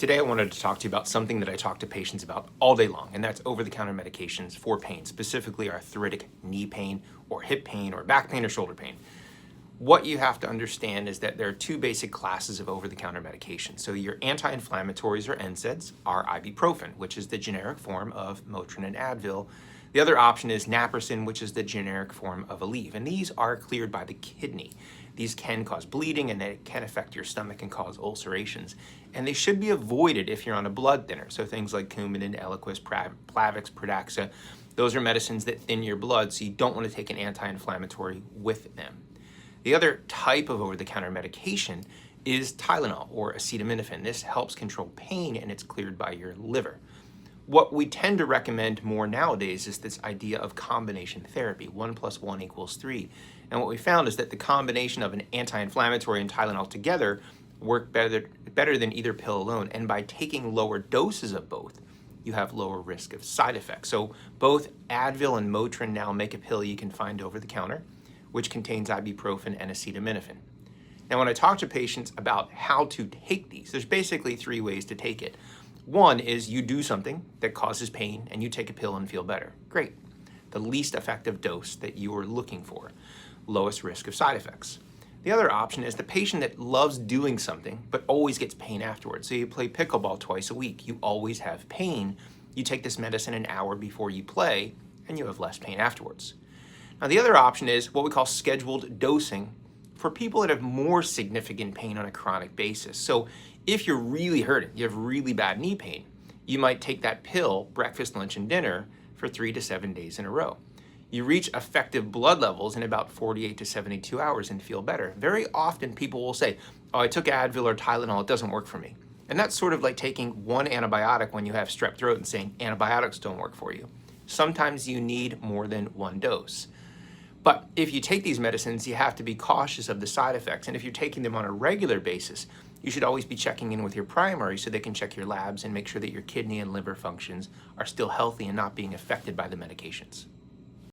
Today I wanted to talk to you about something that I talk to patients about all day long, and that's over-the-counter medications for pain, specifically arthritic knee pain or hip pain or back pain or shoulder pain. What you have to understand is that there are two basic classes of over-the-counter medications. So your anti-inflammatories or NSAIDs are ibuprofen, which is the generic form of Motrin and Advil. The other option is naproxen, which is the generic form of Aleve, and these are cleared by the kidney. These can cause bleeding and they can affect your stomach and cause ulcerations. And they should be avoided if you're on a blood thinner. So things like Coumadin, Eliquis, Plavix, Pradaxa, those are medicines that thin your blood, so you don't want to take an anti-inflammatory with them. The other type of over-the-counter medication is Tylenol or acetaminophen. This helps control pain and it's cleared by your liver. What we tend to recommend more nowadays is this idea of combination therapy, 1 + 1 = 3. And what we found is that the combination of an anti-inflammatory and Tylenol together work better than either pill alone. And by taking lower doses of both, you have lower risk of side effects. So both Advil and Motrin now make a pill you can find over the counter, which contains ibuprofen and acetaminophen. Now, when I talk to patients about how to take these, there's basically 3 ways to take it. One is you do something that causes pain and you take a pill and feel better. Great. The least effective dose that you are looking for. Lowest risk of side effects. The other option is the patient that loves doing something but always gets pain afterwards. So you play pickleball twice a week. You always have pain. You take this medicine an hour before you play and you have less pain afterwards. Now, the other option is what we call scheduled dosing for people that have more significant pain on a chronic basis. So if you're really hurting, you have really bad knee pain, you might take that pill, breakfast, lunch, and dinner for 3 to 7 days in a row. You reach effective blood levels in about 48 to 72 hours and feel better. Very often people will say, oh, I took Advil or Tylenol, it doesn't work for me. And that's sort of like taking one antibiotic when you have strep throat and saying antibiotics don't work for you. Sometimes you need more than one dose. But if you take these medicines, you have to be cautious of the side effects. And if you're taking them on a regular basis, you should always be checking in with your primary so they can check your labs and make sure that your kidney and liver functions are still healthy and not being affected by the medications.